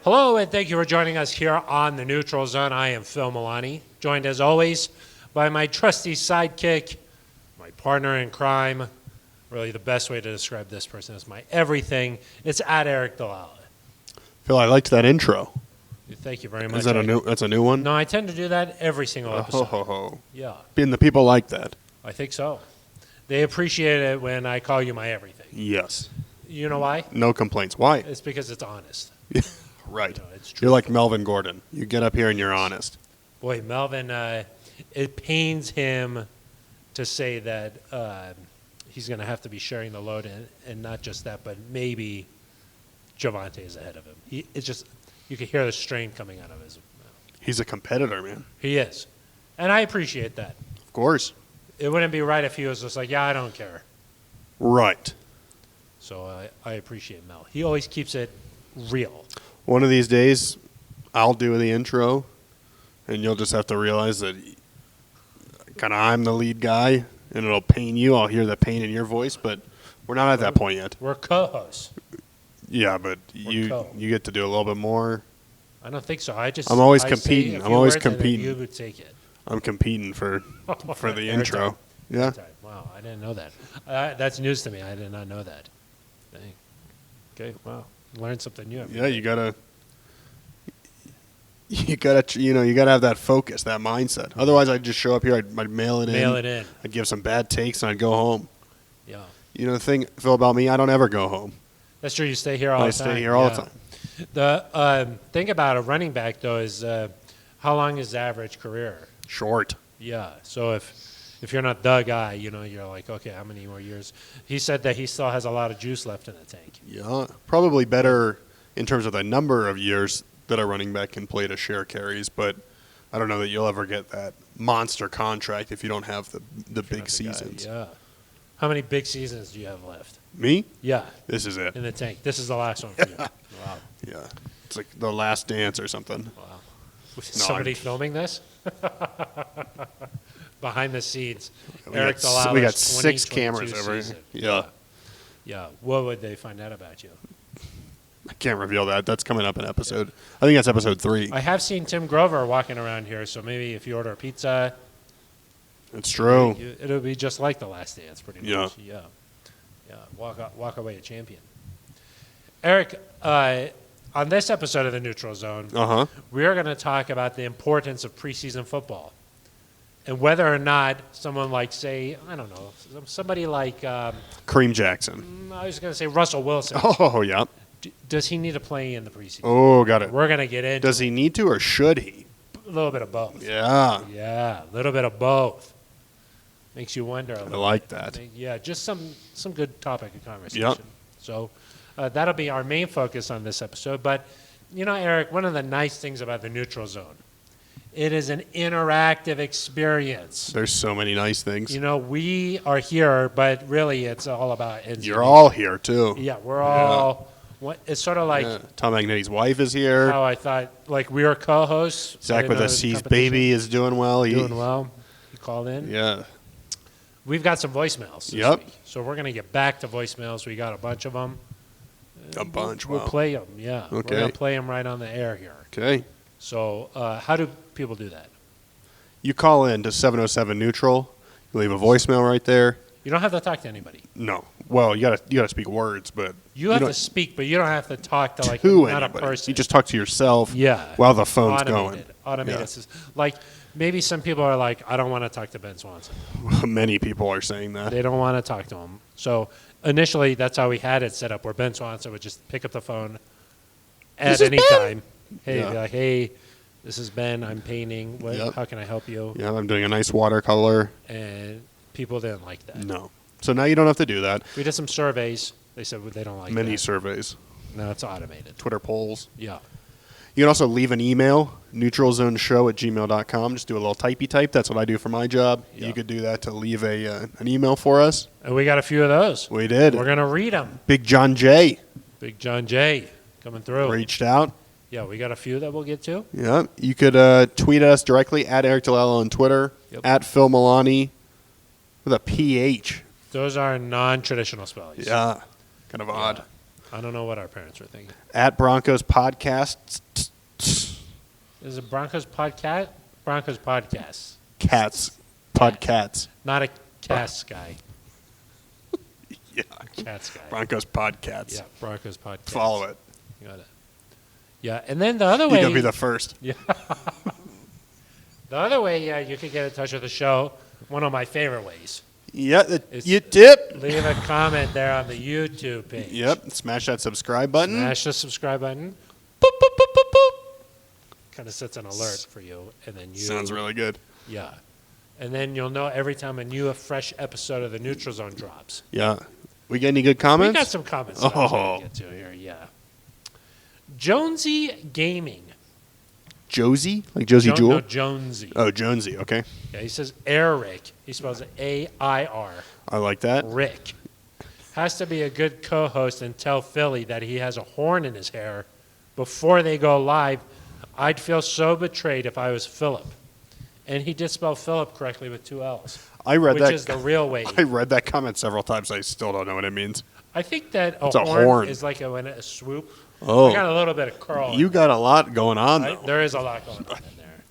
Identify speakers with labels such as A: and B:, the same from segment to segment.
A: Hello, and thank you for joining us here on the Neutral Zone. I am Phil Milani, joined as always by my trusty sidekick, my partner in crime. Really, the best way to describe this person is my everything. It's at Eric Dalala.
B: Phil, I liked that intro.
A: Thank you very much.
B: Is that that's a new one?
A: No, I tend to do that every single episode.
B: Oh.
A: Yeah,
B: And the people like that.
A: I think so. They appreciate it when I call you my everything.
B: Yes.
A: You know why?
B: No complaints. Why?
A: It's because it's honest.
B: Right.
A: You know, it's true.
B: You're like Melvin Gordon. You get up here and you're honest.
A: Boy, Melvin, it pains him to say that he's going to have to be sharing the load, and not just that, but maybe Javonte is ahead of him. It's just, you can hear the strain coming out of his mouth.
B: He's a competitor, man.
A: He is. And I appreciate that.
B: Of course.
A: It wouldn't be right if he was just like, yeah, I don't care.
B: Right.
A: So I appreciate Mel. He always keeps it real.
B: One of these days, I'll do the intro, and you'll just have to realize that kind of I'm the lead guy, and it'll pain you. I'll hear the pain in your voice, but we're not at that point yet.
A: We're co-hosts.
B: Yeah, but you get to do a little bit more.
A: I don't think so.
B: I'm always competing. I'm always competing.
A: You would take it.
B: I'm competing for the intro.
A: Time.
B: Yeah.
A: Wow, I didn't know that. That's news to me. I did not know that. Dang. Okay, wow. Learn something new.
B: Yeah, you gotta have that focus, that mindset. Otherwise, I'd just show up here. I'd mail it in. I'd give some bad takes, and I'd go home.
A: Yeah.
B: You know the thing, Phil, about me, I don't ever go home.
A: That's true. You stay here all the time.
B: I stay here all the time.
A: The thing about a running back, though, is how long is the average career?
B: Short.
A: Yeah. So if you're not the guy, you're like, okay, how many more years? He said that he still has a lot of juice left in the tank.
B: Yeah. Probably better in terms of the number of years that a running back can play to share carries, but I don't know that you'll ever get that monster contract if you don't have the big seasons.
A: Yeah. How many big seasons do you have left?
B: Me?
A: Yeah.
B: This is it.
A: In the tank. This is the last one for you. Wow.
B: Yeah. It's like the last dance or something.
A: Wow. Somebody filming this? Behind the scenes. Eric Dalala's
B: we got 6 cameras over here. Yeah.
A: Yeah. What would they find out about you?
B: I can't reveal that. That's coming up in episode. I think that's episode 3.
A: I have seen Tim Grover walking around here, so maybe if you order a pizza,
B: it's true.
A: It'll be just like the last dance, pretty much.
B: Yeah.
A: Yeah. Walk away a champion. Eric, on this episode of the Neutral Zone, we are going to talk about the importance of preseason football and whether or not someone like, say, I don't know, somebody like
B: Kareem Jackson.
A: I was going to say Russell Wilson.
B: Oh, yeah.
A: Does he need to play in the preseason?
B: Oh, got it.
A: We're going to get into
B: Does he need to or should he?
A: A little bit of both.
B: Yeah.
A: Yeah, a little bit of both. Makes you wonder a little.
B: I like that.
A: Yeah, just some good topic of conversation.
B: Yep.
A: So that'll be our main focus on this episode. But, Eric, one of the nice things about the Neutral Zone, it is an interactive experience.
B: There's so many nice things.
A: We are here, but really it's all about NZD.
B: You're all here, too.
A: Yeah, we're all. It's sort of like
B: Tom Magnetti's wife is here.
A: how I thought, like we were co-hosts.
B: Zach with us, his baby is doing well.
A: Doing well. He called in.
B: Yeah.
A: We've got some voicemails this week, so we're going to get back to voicemails. We got a bunch of them.
B: A bunch,
A: We'll play them, yeah.
B: Okay.
A: We're going to play them right on the air here.
B: Okay.
A: So how do people do that?
B: You call in to 707-NEUTRAL. You leave a voicemail right there.
A: You don't have to talk to anybody.
B: No. Well, you gotta speak words, but
A: you have to speak, but you don't have to talk to not
B: anybody.
A: a person.
B: You just talk to yourself while the phone's going.
A: Automated. Yeah. Like maybe some people are like, I don't want to talk to Ben Swanson.
B: Many people are saying that.
A: They don't want to talk to him. So initially, that's how we had it set up, where Ben Swanson would just pick up the phone at any time. Hey, be like, hey, this is Ben. I'm painting. How can I help you?
B: Yeah, I'm doing a nice watercolor.
A: And people didn't like that.
B: No. So now you don't have to do that.
A: We did some surveys. They said they don't like
B: Many
A: that.
B: surveys.
A: No, it's automated.
B: Twitter polls.
A: Yeah.
B: You can also leave an email, neutralzoneshow@gmail.com. Just do a little typey type. That's what I do for my job. Yeah. You could do that to leave an email for us.
A: And we got a few of those.
B: We did.
A: We're going to read them.
B: Big John J.
A: Coming through.
B: Reached out.
A: Yeah, we got a few that we'll get to.
B: Yeah. You could tweet us directly at Eric Dalala on Twitter, at Phil Milani with a PH.
A: Those are non-traditional spellings.
B: Yeah. Kind of odd.
A: I don't know what our parents were thinking.
B: At Broncos Podcast.
A: Is it Broncos podcast? Broncos podcast.
B: Cats. Podcats.
A: Not a cats guy.
B: Yeah.
A: Cats guy.
B: Broncos Podcats.
A: Yeah, Broncos podcast.
B: Follow it.
A: You got it. Yeah, and then the other
B: You're
A: way.
B: going to be the first.
A: Yeah. The other way you could get in touch with the show, one of my favorite ways.
B: Yeah,
A: It's-
B: you tip.
A: Leave a comment there on the YouTube page.
B: Yep. Smash that subscribe button.
A: Smash the subscribe button. Boop, boop, boop, boop, boop. Kind of sets an alert for you, and then you.
B: Sounds really good.
A: Yeah, and then you'll know every time a new, fresh episode of the Neutral Zone drops.
B: Yeah. We get any good comments?
A: We got some comments that I was gonna get to here. Yeah. Jonesy Gaming.
B: Josie? Like Josie Jewel?
A: No, Jonesy.
B: Oh, Jonesy. Okay.
A: Yeah, he says Eric. He spells it A-I-R.
B: I like that.
A: Rick. Has to be a good co-host and tell Philly that he has a horn in his hair before they go live. I'd feel so betrayed if I was Philip. And he did spell Philip correctly with 2 L's.
B: I read
A: which
B: that.
A: is the real way.
B: I read that comment several times. I still don't know what it means.
A: I think that
B: It's a
A: horn
B: horn.
A: is like a swoop.
B: Oh.
A: I got a little bit of curl.
B: You got a lot going on,
A: right?
B: though.
A: There is a lot going on in there.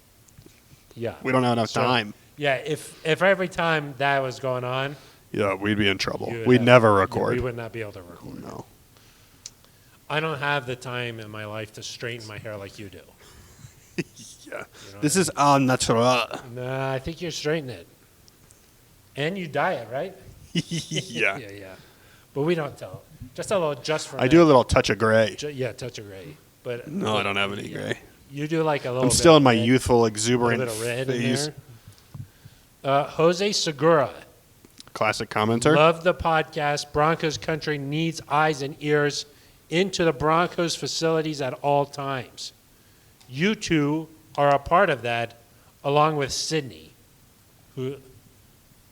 A: Yeah.
B: We don't have enough time.
A: Yeah, if every time that was going on,
B: Yeah, we'd be in trouble.
A: you would
B: We'd
A: have-
B: never record.
A: We would not be able to record.
B: No.
A: I don't have the time in my life to straighten my hair like you do.
B: Yeah.
A: You know
B: This
A: what
B: is au natural.
A: Nah, I think you're straightening it. And you dye it, right?
B: Yeah.
A: Yeah. But we don't tell. Just a little just for
B: I do a little touch of gray.
A: Yeah, touch of gray. But
B: No, I don't have any gray.
A: You do like a little
B: I'm
A: bit
B: still
A: of
B: in my
A: red,
B: youthful,
A: a little
B: exuberant
A: bit of red in
B: phase.
A: there. Jose Segura.
B: Classic commenter.
A: Love the podcast. Broncos country needs eyes and ears into the Broncos facilities at all times. You two are a part of that, along with Sydney.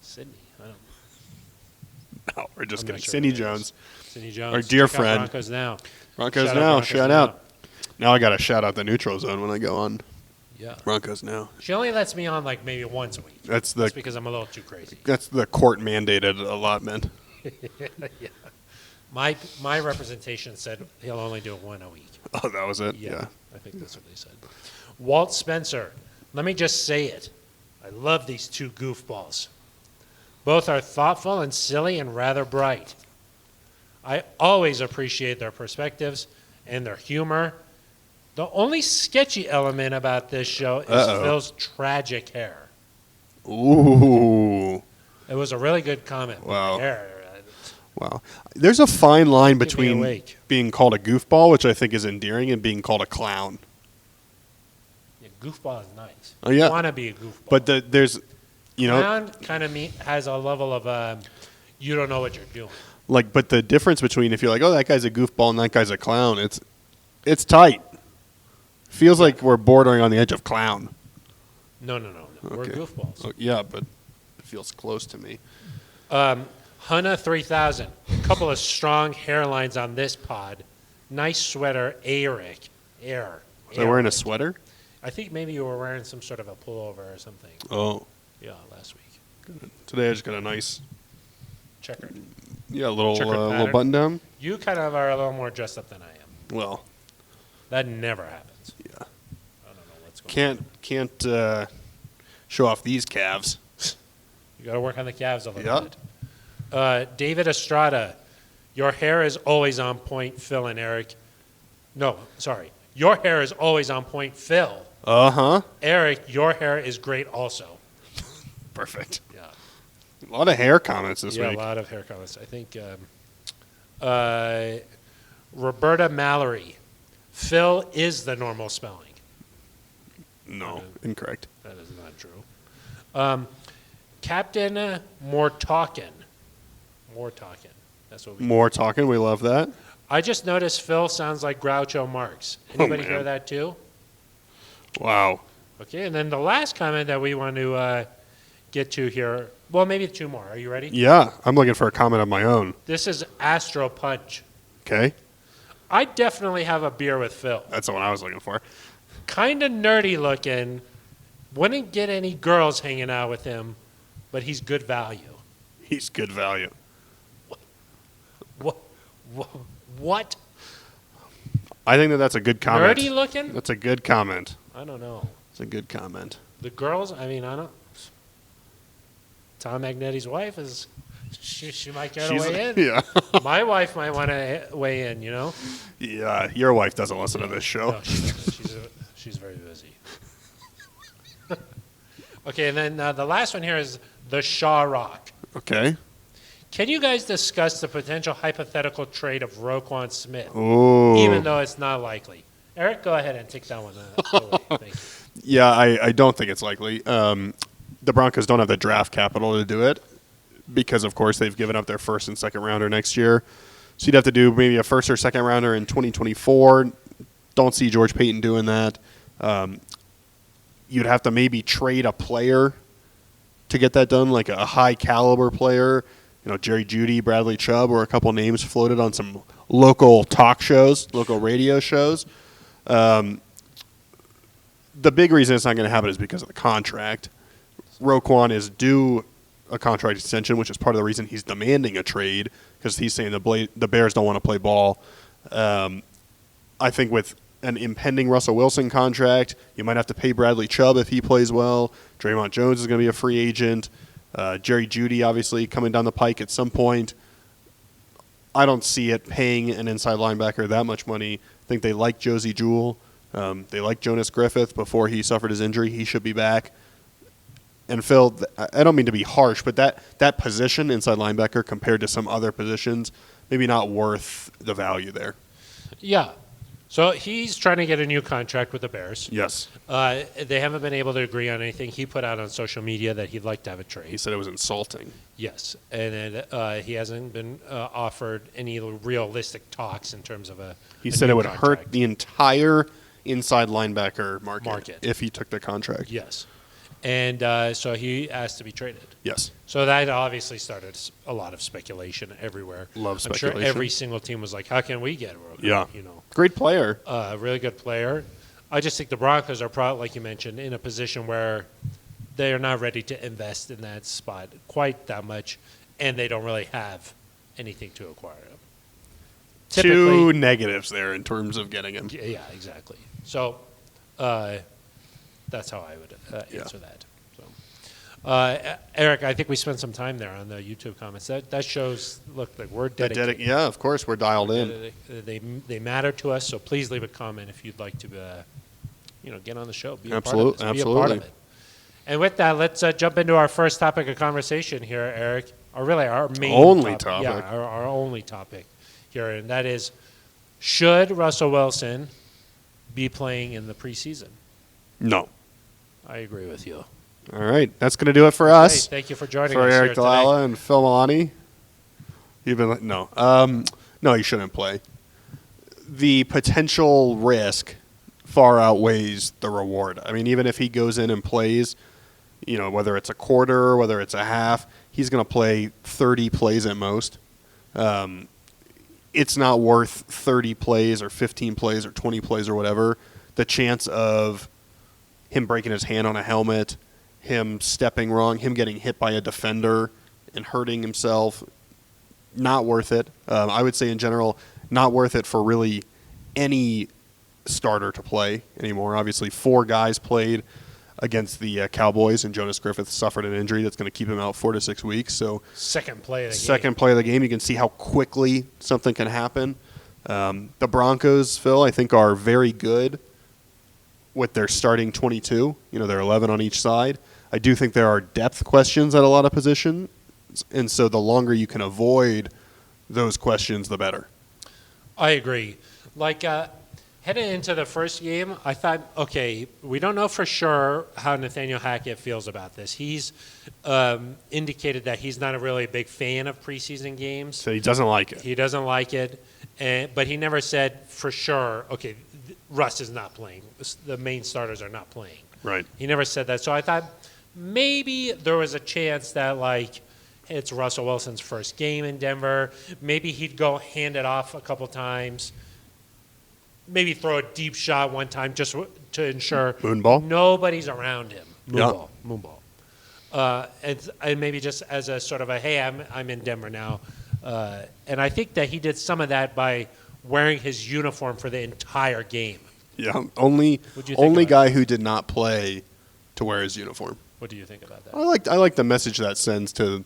A: Sydney? I don't
B: No, we're just
A: I'm not
B: kidding.
A: sure
B: Cindy
A: who that
B: Jones.
A: Sydney Jones.
B: Our dear
A: Check out
B: friend.
A: Broncos Now.
B: Broncos
A: Shout out
B: Now.
A: Broncos
B: Shout
A: Now.
B: out. Now I got to shout out the Neutral Zone when I go on
A: Yeah.
B: Broncos Now.
A: She only lets me on like maybe once a week.
B: That's
A: That's
B: the
A: because I'm a little too crazy.
B: court mandated allotment.
A: Yeah. My representation said he'll only do it one a week.
B: Oh, that was it? Yeah.
A: I think that's what they said. Walt Spencer. Let me just say it. I love these two goofballs. Both are thoughtful and silly and rather bright. I always appreciate their perspectives and their humor. The only sketchy element about this show is Phil's tragic hair.
B: Ooh.
A: It was a really good comment.
B: Wow.
A: Hair.
B: Wow. There's a fine line
A: Keep me
B: between
A: awake.
B: being called a goofball, which I think is endearing, and being called a clown.
A: Yeah, goofball is nice.
B: Oh, yeah.
A: You want to be a goofball.
B: But there's, you know,
A: Clown kind of has a level of you don't know what you're doing.
B: like, but the difference between if you're like, oh, that guy's a goofball and that guy's a clown, it's tight. Feels like we're bordering on the edge of clown.
A: No. We're
B: Okay.
A: goofballs.
B: Oh, yeah, but it feels close to me.
A: Hunna 3000. A couple of strong hairlines on this pod. Nice sweater, Eric.
B: Was I wearing a sweater?
A: I think maybe you were wearing some sort of a pullover or something.
B: Oh,
A: Yeah, last week.
B: today I just got a nice,
A: Checkered.
B: little
A: Checkered
B: little
A: pattern.
B: button down.
A: You kind of are a little more dressed up than I am.
B: Well,
A: That never happens.
B: yeah.
A: I don't know what's going on.
B: Can't show off these calves.
A: You got to work on the calves a little
B: Yeah.
A: bit. David Estrada, your hair is always on point, Phil and Eric. No, sorry. Your hair is always on point, Phil.
B: Uh-huh.
A: Eric, your hair is great also.
B: Perfect.
A: Yeah.
B: A lot of hair comments this
A: Yeah,
B: week.
A: a lot of hair comments. I think Roberta Mallory, Phil is the normal spelling.
B: No, incorrect.
A: That is not true. Captain Mortalkin. That's what we.
B: More talking. We love that.
A: I just noticed Phil sounds like Groucho Marx. Anybody hear
B: man.
A: that too?
B: Wow.
A: Okay, and then the last comment that we want to get to here. Well, maybe two more. Are you ready?
B: Yeah, I'm looking for a comment of my own.
A: This is Astro Punch.
B: Okay,
A: I definitely have a beer with Phil.
B: that's the one I was looking for.
A: Kind of nerdy looking. Wouldn't get any girls hanging out with him, but he's good value.
B: He's good value.
A: What?
B: I think that's a good comment.
A: Nerdy looking?
B: That's a good comment.
A: I don't know.
B: It's a good comment.
A: The girls, I don't. Tom Magnetti's wife is. She might get to weigh in.
B: Yeah.
A: My wife might want to weigh in.
B: Yeah. Your wife doesn't listen to this show.
A: No, she doesn't. She's very busy. Okay, and then the last one here is the Shaw Rock.
B: Okay.
A: Can you guys discuss the potential hypothetical trade of Roquan Smith,
B: Oh.
A: even though it's not likely? Eric, go ahead and take that one away. Thank you.
B: Yeah, I don't think it's likely. The Broncos don't have the draft capital to do it because, of course, they've given up their first and second rounder next year. So you'd have to do maybe a first or second rounder in 2024. Don't see George Payton doing that. You'd have to maybe trade a player to get that done, like a high caliber player. Jerry Jeudy, Bradley Chubb, or a couple names floated on some local talk shows, local radio shows. The big reason it's not going to happen is because of the contract. Roquan is due a contract extension, which is part of the reason he's demanding a trade, because he's saying the Bears don't want to play ball. I think with an impending Russell Wilson contract, you might have to pay Bradley Chubb if he plays well. Draymond Jones is going to be a free agent. Jerry Jeudy, obviously, coming down the pike at some point. I don't see it paying an inside linebacker that much money. I think they like Josie Jewell. They like Jonas Griffith before he suffered his injury. He should be back. And Phil, I don't mean to be harsh, but that position, inside linebacker, compared to some other positions, maybe not worth the value there.
A: Yeah. So he's trying to get a new contract with the Bears.
B: Yes.
A: They haven't been able to agree on anything. He put out on social media that he'd like to have a trade.
B: He said it was insulting.
A: Yes. And then he hasn't been offered any realistic talks in terms of a
B: He said it would
A: contract.
B: hurt the entire inside linebacker market if he took the contract.
A: Yes. And so he asked to be traded.
B: Yes.
A: So that obviously started a lot of speculation everywhere.
B: Love
A: I'm
B: speculation.
A: sure every single team was like, how can we get Roquan?
B: Yeah. Great player.
A: Really good player. I just think the Broncos are probably, like you mentioned, in a position where they are not ready to invest in that spot quite that much, and they don't really have anything to acquire him.
B: Two negatives there in terms of getting him.
A: Yeah, exactly. So that's how I would answer that. So, Eric, I think we spent some time there on the YouTube comments. That shows, look, like we're dedicated.
B: Yeah, of course, we're dialed in.
A: They matter to us, so please leave a comment if you'd like to get on the show. Be
B: Absolutely.
A: Be a part of it. And with that, let's jump into our first topic of conversation here, Eric. Or really our main
B: only topic.
A: Yeah, our only topic here, and that is, should Russell Wilson be playing in the preseason?
B: No.
A: I agree with you.
B: All right, that's going to do it for us.
A: Thank you for joining
B: for
A: us
B: Eric
A: here
B: Dalala
A: today.
B: and Phil Milani. You've been no, no, he shouldn't play. The potential risk far outweighs the reward. I mean, even if he goes in and plays, whether it's a quarter, whether it's a half, he's going to play 30 plays at most. It's not worth 30 plays or 15 plays or 20 plays or whatever. The chance of him breaking his hand on a helmet, him stepping wrong, him getting hit by a defender and hurting himself, not worth it. I would say in general, not worth it for really any starter to play anymore. Obviously, 4 guys played against the Cowboys, and Jonas Griffith suffered an injury that's going to keep him out 4 to 6 weeks. So
A: second play of the game,
B: you can see how quickly something can happen. The Broncos, Phil, I think are very good with their starting 22. They're 11 on each side. I do think there are depth questions at a lot of positions, and so the longer you can avoid those questions, the better.
A: I agree. Heading into the first game, I thought, okay, we don't know for sure how Nathaniel Hackett feels about this. He's indicated that he's not a really big fan of preseason games.
B: So he doesn't like it.
A: He doesn't like it, but he never said for sure, okay, Russ is not playing. The main starters are not playing.
B: Right.
A: He never said that. So I thought maybe there was a chance that, it's Russell Wilson's first game in Denver. Maybe he'd go hand it off a couple times. Maybe throw a deep shot one time just to ensure
B: Moonball?
A: Nobody's around him.
B: Moonball.
A: And maybe just as a sort of a, hey, I'm in Denver now. And I think that he did some of that by wearing his uniform for the entire game.
B: Yeah, only guy who did not play to wear his uniform.
A: What do you think about that?
B: I like the message that sends to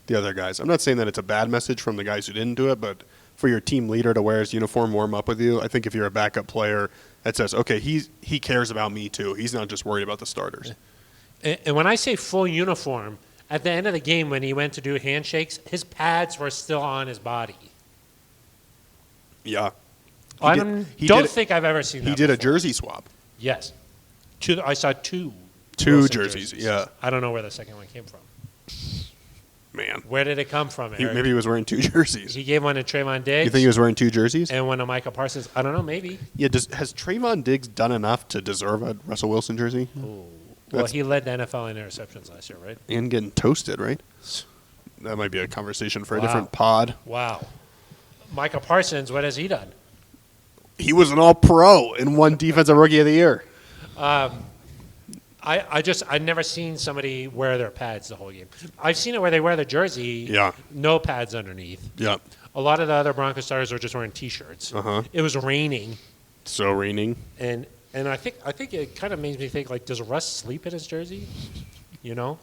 B: the other guys. I'm not saying that it's a bad message from the guys who didn't do it, but for your team leader to wear his uniform, warm up with you, I think if you're a backup player, that says, okay, he cares about me too. He's not just worried about the starters.
A: And when I say full uniform, at the end of the game when he went to do handshakes, his pads were still on his body.
B: Yeah.
A: I don't think I've ever seen that.
B: He did
A: before.
B: a jersey swap.
A: Yes. I saw two.
B: Two jerseys, yeah.
A: I don't know where the second one came from.
B: Man.
A: Where did it come from, Eric?
B: Maybe he was wearing two jerseys.
A: He gave one to Trayvon Diggs.
B: You think he was wearing two jerseys?
A: And one to Micah Parsons. I don't know, maybe.
B: Yeah, has Trayvon Diggs done enough to deserve a Russell Wilson jersey?
A: Ooh. Well, he led the NFL in interceptions last year, right?
B: And getting toasted, right? That might be a conversation for a different pod.
A: Wow. Micah Parsons, what has he done?
B: He was an all-pro and won Defensive Rookie of the Year.
A: I've never seen somebody wear their pads the whole game. I've seen it where they wear the jersey, no pads underneath.
B: Yeah.
A: A lot of the other Broncos starters are just wearing T-shirts.
B: Uh-huh.
A: It was raining.
B: So raining.
A: And I think it kind of makes me think, like, does Russ sleep in his jersey? You know?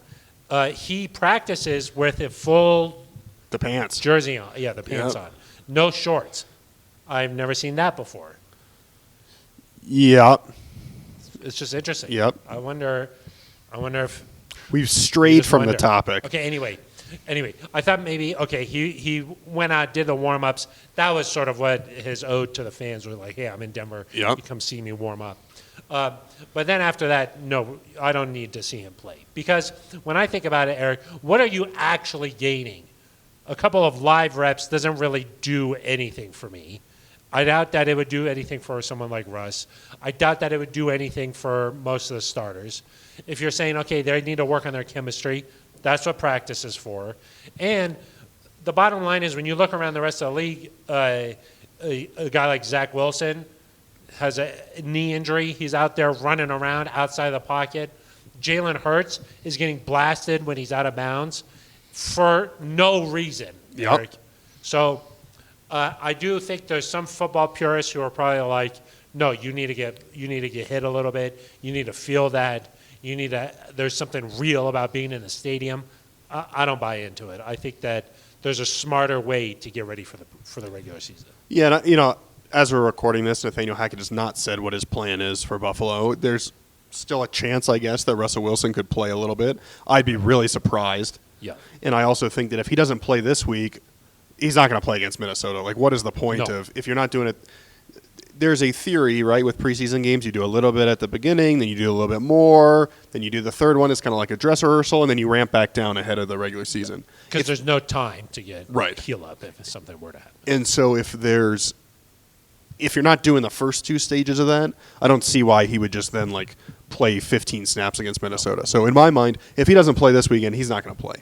A: He practices with a full
B: the pants
A: jersey on. Yeah, the pants on. No shorts. I've never seen that before.
B: Yeah.
A: It's just interesting.
B: Yep.
A: I wonder if
B: we've strayed from the topic.
A: Okay, anyway, I thought maybe he went out, did the warm-ups. That was sort of what his ode to the fans was like, hey, I'm in Denver.
B: Yep.
A: You come see me warm up. But then after that, no, I don't need to see him play. Because when I think about it, Eric, what are you actually gaining? A couple of live reps doesn't really do anything for me. I doubt that it would do anything for someone like Russ. I doubt that it would do anything for most of the starters. If you're saying, okay, they need to work on their chemistry, that's what practice is for. And the bottom line is when you look around the rest of the league, a guy like Zach Wilson has a knee injury. He's out there running around outside of the pocket. Jalen Hurts is getting blasted when he's out of bounds for no reason, Eric. So I do think there's some football purists who are probably like, no, you need to get hit a little bit. You need to feel that. There's something real about being in the stadium. I don't buy into it. I think that there's a smarter way to get ready for the regular season.
B: Yeah, as we're recording this, Nathaniel Hackett has not said what his plan is for Buffalo. There's still a chance, I guess, that Russell Wilson could play a little bit. I'd be really surprised.
A: Yeah. And
B: I also think that if he doesn't play this week, he's not going to play against Minnesota. Like, what is the point of if you're not doing it? There's a theory, right, with preseason games. You do a little bit at the beginning, then you do a little bit more, then you do the third one. It's kind of like a dress rehearsal, and then you ramp back down ahead of the regular season.
A: Because there's no time to get heal up if something were to happen.
B: And so if you're not doing the first two stages of that, I don't see why he would just then, like, play 15 snaps against Minnesota. So in my mind, if he doesn't play this weekend, he's not going to play.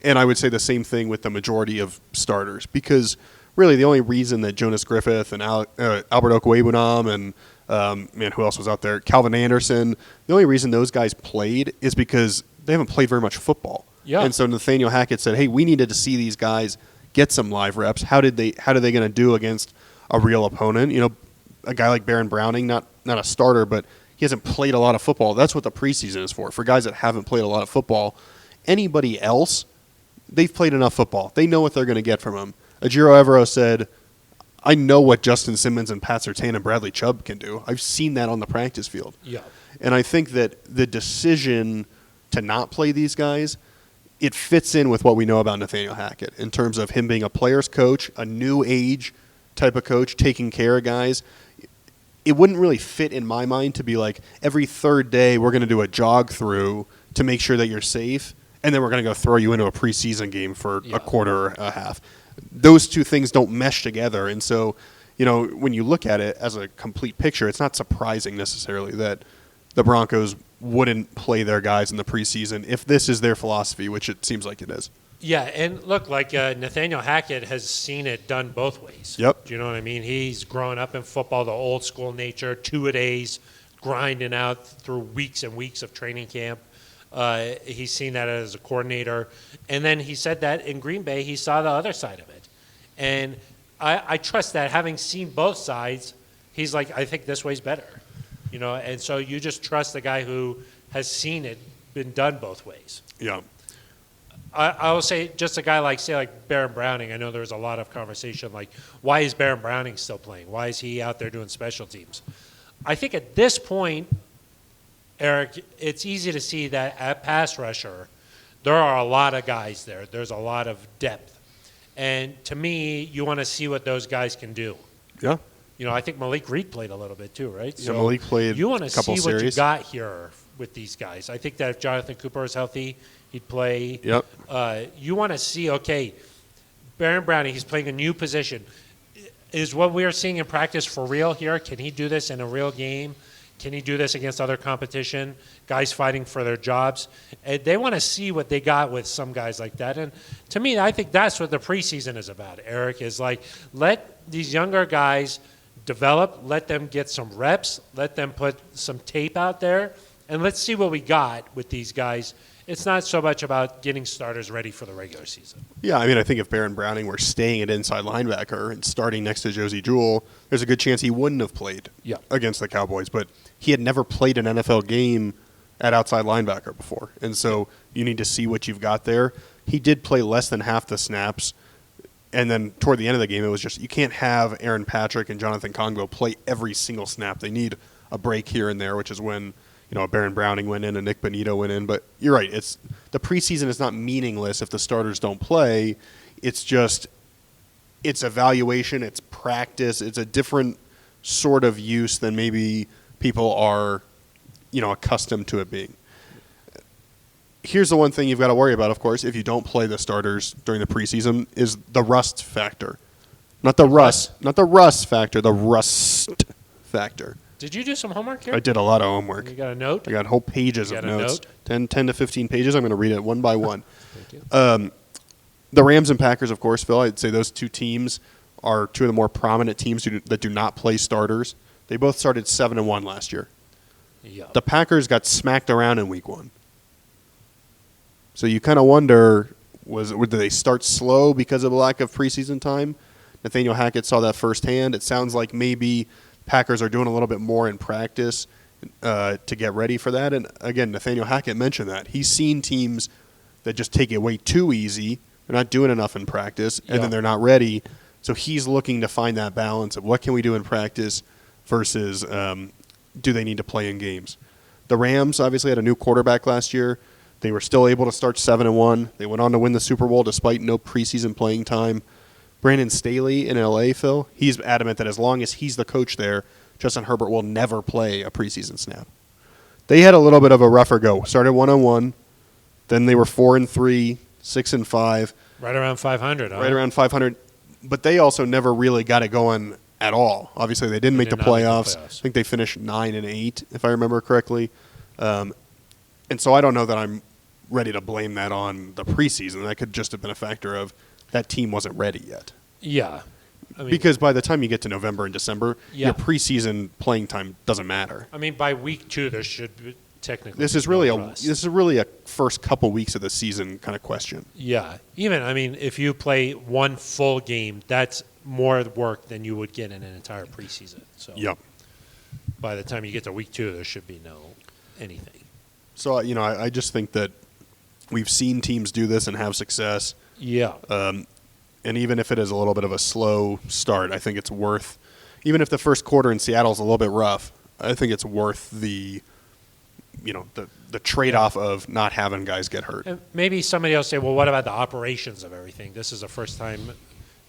B: And I would say the same thing with the majority of starters because really the only reason that Jonas Griffith and Albert Okwuegbunam and who else was out there? Calvin Anderson. The only reason those guys played is because they haven't played very much football.
A: Yeah.
B: And so Nathaniel Hackett said, hey, we needed to see these guys get some live reps. How are they going to do against a real opponent? A guy like Baron Browning, not a starter, but he hasn't played a lot of football. That's what the preseason is for guys that haven't played a lot of football. Anybody else, they've played enough football. They know what they're going to get from him. Ajiro Evero said, I know what Justin Simmons and Pat Surtain and Bradley Chubb can do. I've seen that on the practice field.
A: Yeah.
B: And I think that the decision to not play these guys, it fits in with what we know about Nathaniel Hackett in terms of him being a player's coach, a new age type of coach, taking care of guys. It wouldn't really fit in my mind to be like every third day we're going to do a jog through to make sure that you're safe, and then we're going to go throw you into a preseason game for a quarter or a half. Those two things don't mesh together. And so, when you look at it as a complete picture, it's not surprising necessarily that the Broncos wouldn't play their guys in the preseason if this is their philosophy, which it seems like it is.
A: Yeah, and look, like Nathaniel Hackett has seen it done both ways.
B: Yep.
A: Do you know what I mean? He's grown up in football, the old school nature, two-a-days, grinding out through weeks and weeks of training camp. He's seen that as a coordinator. And then he said that in Green Bay, he saw the other side of it. And I trust that having seen both sides, he's like, I think this way's better. And so you just trust the guy who has seen it, been done both ways.
B: Yeah.
A: I will say just a guy like Baron Browning. I know there was a lot of conversation like, why is Baron Browning still playing? Why is he out there doing special teams? I think at this point, Eric, it's easy to see that at pass rusher, there are a lot of guys there. There's a lot of depth. And to me, you want to see what those guys can do.
B: Yeah.
A: I think Malik Reed played a little bit too, right?
B: Yeah, Malik played
A: you want to
B: a couple
A: see
B: series.
A: What you got here with these guys. I think that if Jonathan Cooper is healthy, he'd play.
B: Yep.
A: You want to see, okay, Baron Browning, he's playing a new position. Is what we are seeing in practice for real here? Can he do this in a real game? Can he do this against other competition, guys fighting for their jobs? And they want to see what they got with some guys like that. And to me, I think that's what the preseason is about, Eric, is like let these younger guys develop, let them get some reps, let them put some tape out there, and let's see what we got with these guys. It's not so much about getting starters ready for the regular season.
B: Yeah, I mean, I think if Baron Browning were staying at inside linebacker and starting next to Josie Jewell, there's a good chance he wouldn't have played against the Cowboys. But he had never played an NFL game at outside linebacker before. And so you need to see what you've got there. He did play less than half the snaps. And then toward the end of the game, it was just you can't have Aaron Patrick and Jonathan Congo play every single snap. They need a break here and there, which is when Baron Browning went in and Nick Bonito went in. But you're right. The preseason is not meaningless if the starters don't play. It's just it's evaluation, it's practice, it's a different sort of use than maybe people are accustomed to it being. Here's the one thing you've got to worry about, of course, if you don't play the starters during the preseason, is the rust factor. Not the rust factor, the rust factor.
A: Did you do some homework here?
B: I did a lot of homework.
A: You got a note?
B: I got whole pages of notes.
A: Note?
B: 10 to 15 pages. I'm going to read it one by one.
A: Thank you.
B: The Rams and Packers, of course, Phil, I'd say those two teams are two of the more prominent teams that do not play starters. They both started 7-1 last year.
A: Yeah.
B: The Packers got smacked around in week 1. So you kind of wonder, did they start slow because of the lack of preseason time? Nathaniel Hackett saw that firsthand. It sounds like maybe Packers are doing a little bit more in practice to get ready for that. And again, Nathaniel Hackett mentioned that. He's seen teams that just take it way too easy. They're not doing enough in practice, and then they're not ready. So he's looking to find that balance of what can we do in practice versus do they need to play in games. The Rams obviously had a new quarterback last year. They were still able to start 7-1. They went on to win the Super Bowl despite no preseason playing time. Brandon Staley in L.A., Phil, he's adamant that as long as he's the coach there, Justin Herbert will never play a preseason snap. They had a little bit of a rougher go. Started 1-1, then they were 4-3, 6-5.
A: Right around 500, huh?
B: Right around 500. But they also never really got it going at all. Obviously, they didn't make the playoffs. I think they finished 9-8, if I remember correctly. And so I don't know that I'm ready to blame that on the preseason. That could just have been a factor of that team wasn't ready yet.
A: Yeah. I mean,
B: because by the time you get to November and December, your preseason playing time doesn't matter.
A: I mean, by week 2, there should be technically
B: this is really a first couple weeks of the season kind of question.
A: Yeah. Even, I mean, if you play one full game, that's more work than you would get in an entire preseason. So by the time you get to week 2, there should be no anything.
B: So, I just think that we've seen teams do this and have success.
A: Yeah.
B: And even if it is a little bit of a slow start, I think it's worth, even if the first quarter in Seattle is a little bit rough, I think it's worth the trade-off of not having guys get hurt.
A: And maybe somebody else say, well, what about the operations of everything? This is a first-time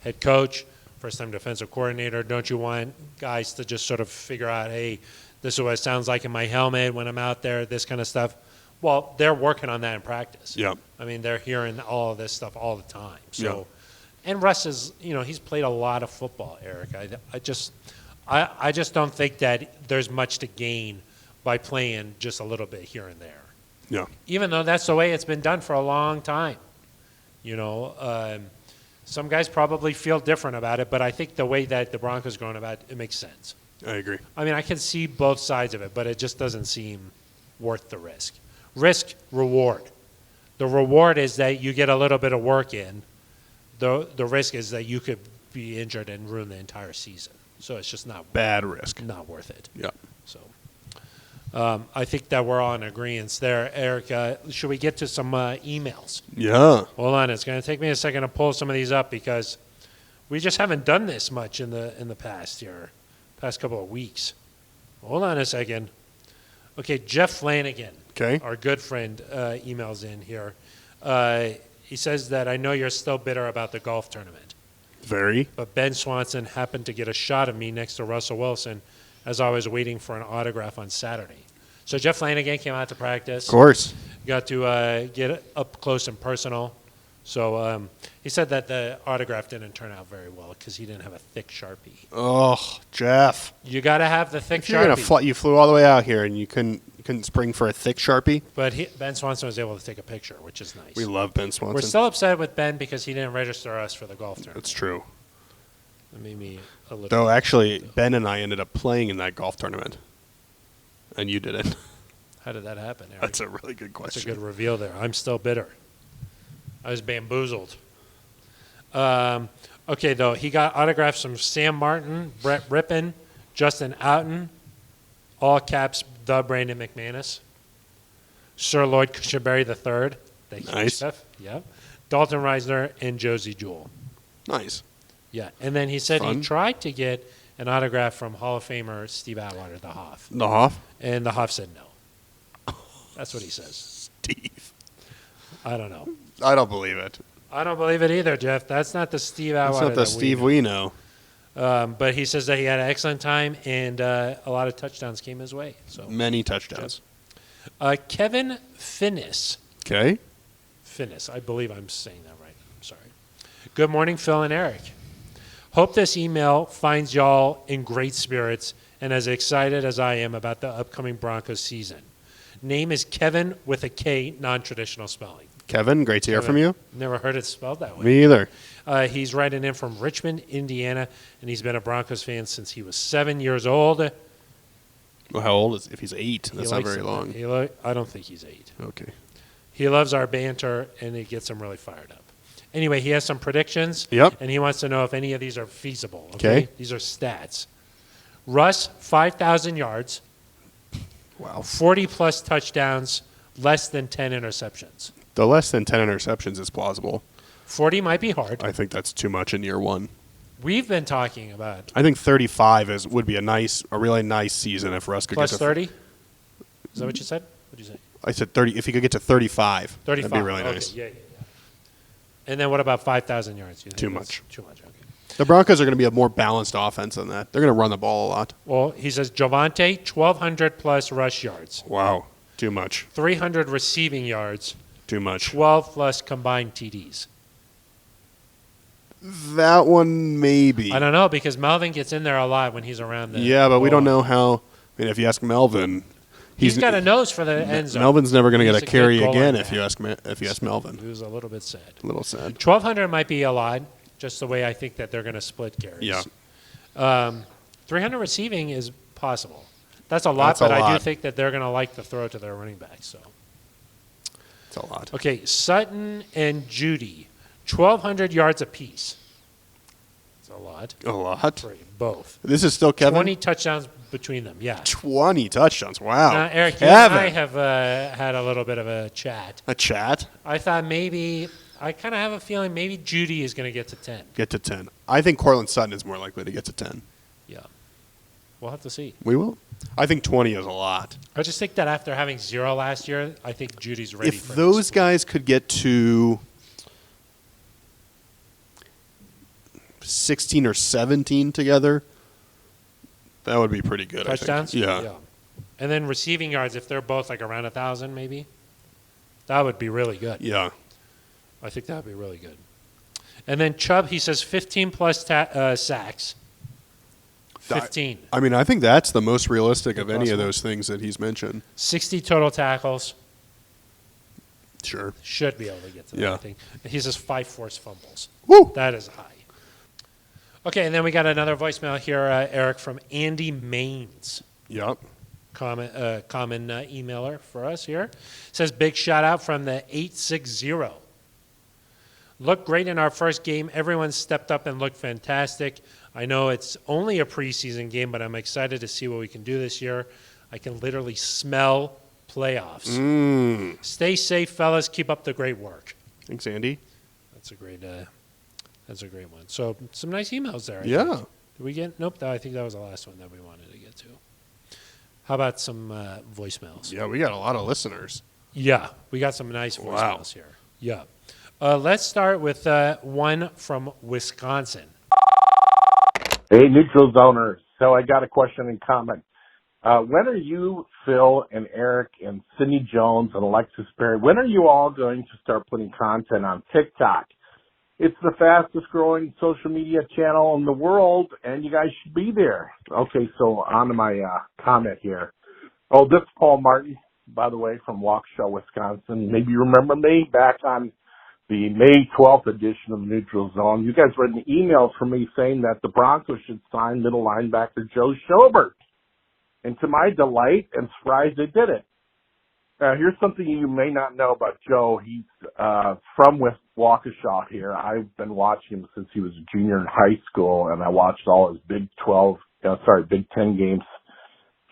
A: head coach, first-time defensive coordinator. Don't you want guys to just sort of figure out, hey, this is what it sounds like in my helmet when I'm out there, this kind of stuff? Well, they're working on that in practice.
B: Yeah.
A: I mean, they're hearing all of this stuff all the time. So, and Russ is, he's played a lot of football, Eric. I just don't think that there's much to gain by playing just a little bit here and there.
B: Yeah.
A: Even though that's the way it's been done for a long time. Some guys probably feel different about it, but I think the way that the Broncos are going about it makes sense.
B: I agree.
A: I mean, I can see both sides of it, but it just doesn't seem worth the risk. Risk, reward. The reward is that you get a little bit of work in. The risk is that you could be injured and ruin the entire season. So it's just not
B: Bad risk.
A: not worth it.
B: Yeah.
A: So I think that we're all in agreement there. Eric, should we get to some emails?
B: Yeah.
A: Hold on. It's going to take me a second to pull some of these up because we just haven't done this much in the past couple of weeks. Hold on a second. Okay, Jeff Flanagan,
B: Okay.
A: our good friend, emails in here. He says that I know you're still bitter about the golf tournament,
B: Very.
A: but Ben Swanson happened to get a shot of me next to Russell Wilson as I was waiting for an autograph on Saturday. So Jeff Flanagan came out to practice.
B: Of course.
A: Got to get up close and personal. So he said that the autograph didn't turn out very well because he didn't have a thick Sharpie.
B: Oh, Jeff.
A: You got to have the thick
B: If you're gonna
A: Sharpie.
B: you flew all the way out here and you couldn't spring for a thick Sharpie.
A: But Ben Swanson was able to take a picture, which is nice.
B: We love Ben Swanson.
A: We're still upset with Ben because he didn't register us for the golf tournament.
B: That's true.
A: That made me a little.
B: Though actually, Ben and I ended up playing in that golf tournament, and you didn't.
A: How did that happen, Eric?
B: That's a really good question.
A: That's a good reveal there. I'm still bitter. I was bamboozled. Okay, though, he got autographs from Sam Martin, Brett Rippon, Justin Outen, all caps, the Brandon McManus, Sir Lloyd Cushenberry III. Thank you,
B: Nice.
A: Steph. Yeah. Dalton Reisner and Josie Jewell.
B: Nice.
A: Yeah. And then he said
B: Fun.
A: he tried to get an autograph from Hall of Famer Steve Atwater, the Hoff.
B: The Hoff?
A: And the Hoff said no. That's what he says.
B: Steve.
A: I don't know.
B: I don't believe it.
A: I don't believe it either, Jeff. That's not the Steve Atwater.
B: That's not the
A: that
B: Steve
A: know.
B: we know.
A: But he says that he had an excellent time and a lot of touchdowns came his way. So
B: Many touchdowns.
A: Kevin Finnis.
B: Okay.
A: Finnis. I believe I'm saying that right. I'm sorry. Good morning, Phil and Eric. Hope this email finds y'all in great spirits and as excited as I am about the upcoming Broncos season. Name is Kevin with a K, non-traditional spelling.
B: Kevin, great to hear from you.
A: Never heard it spelled that way.
B: Me either.
A: He's writing in from Richmond, Indiana, and he's been a Broncos fan since he was 7 years old.
B: Well, how old is if he's 8?
A: He
B: That's not
A: likes
B: very
A: it.
B: long.
A: I don't think he's 8.
B: Okay.
A: He loves our banter, and it gets him really fired up. Anyway, he has some predictions,
B: Yep.
A: and he wants to know if any of these are feasible.
B: Okay.
A: These are stats. Russ, 5,000 yards,
B: Wow.
A: 40-plus touchdowns, less than 10 interceptions.
B: The less than 10 interceptions is plausible.
A: 40 might be hard.
B: I think that's too much in year one.
A: We've been talking about
B: I think 35 would be a really nice season if Russ could
A: plus
B: get to
A: 30. Is that what you said? What did you say?
B: I said 30. If he could get to 35,
A: 35.
B: that'd be really
A: Okay,
B: nice.
A: Yeah. And then what about 5,000 yards? You think
B: Too
A: that's
B: much.
A: Too much, okay.
B: The Broncos are going to be a more balanced offense than that. They're going to run the ball a lot.
A: Well, he says Javonte, 1,200-plus rush yards,
B: Wow. Too much.
A: 300 receiving yards,
B: Too much.
A: 12-plus combined TDs.
B: That one maybe.
A: I don't know because Melvin gets in there a lot when he's around the
B: Yeah, but we
A: ball.
B: don't know how. I mean, if you ask Melvin,
A: He's got a nose for the end zone.
B: Melvin's never going to
A: He's
B: get
A: a
B: a carry
A: good goal
B: again
A: line
B: if you ask Melvin.
A: He was a little bit sad.
B: A little sad.
A: 1,200 might be a lot, just the way I think that they're going to split carries.
B: Yeah.
A: 300 receiving is possible. That's a lot,
B: That's a
A: but I do
B: lot.
A: think that they're going to like to throw to their running back. So,
B: It's a lot.
A: okay, Sutton and Judy, 1,200 yards apiece. It's a lot.
B: A lot.
A: For both.
B: This is still Kevin.
A: 20 touchdowns between them. Yeah.
B: 20 touchdowns. Wow.
A: Now, Eric, you
B: Kevin.
A: and I have had a little bit of a chat.
B: A chat.
A: I thought maybe I kind of have a feeling maybe Judy is going to get to 10.
B: Get to 10. I think Cortland Sutton is more likely to get to 10.
A: Yeah. We'll have to see.
B: We will. I think 20 is a lot.
A: I just think that after having 0 last year, I think Judy's ready
B: If
A: for
B: those
A: this.
B: guys could get to 16 or 17 together, that would be pretty good.
A: Touchdowns?
B: I think. Yeah.
A: And then receiving yards, if they're both like around 1,000 maybe, that would be really good.
B: Yeah.
A: I think that would be really good. And then Chubb, he says 15-plus sacks. 15.
B: I mean, I think that's the most realistic of any of
A: Possible.
B: those things that he's mentioned.
A: 60 total tackles.
B: Sure.
A: Should be able to get to that,
B: Yeah.
A: I think. He says 5 forced fumbles.
B: Woo!
A: That is high. Okay, and then we got another voicemail here, Eric, from Andy Maines.
B: Yep.
A: Common emailer for us here. Says, big shout out from the 860. looked great in our first game. Everyone stepped up and looked fantastic. I know it's only a preseason game, but I'm excited to see what we can do this year. I can literally smell playoffs. Stay safe, fellas. Keep up the great work.
B: Thanks, Andy.
A: That's a great one. So some nice emails there. I
B: Yeah.
A: think. Did we get? Nope. I think that was the last one that we wanted to get to. How about some voicemails?
B: Yeah, we got a lot of listeners.
A: Yeah, we got some nice voicemails here. Yeah. Let's start with one from Wisconsin.
C: Hey, Neutral Zoners. So I got a question and comment. When are you, Phil, and Eric, and Sidney Jones, and Alexis Perry, when are you all going to start putting content on TikTok? It's the fastest growing social media channel in the world, and you guys should be there. Okay, so on to my comment here. Oh, this is Paul Martin, by the way, from Waukesha, Wisconsin. Maybe you remember me back on the May 12th edition of the Neutral Zone. You guys read an email from me saying that the Broncos should sign middle linebacker Joe Schobert. And to my delight and surprise, they did it. Here's something you may not know about Joe. He's from Waukesha here. I've been watching him since he was a junior in high school, and I watched all his Big 10 games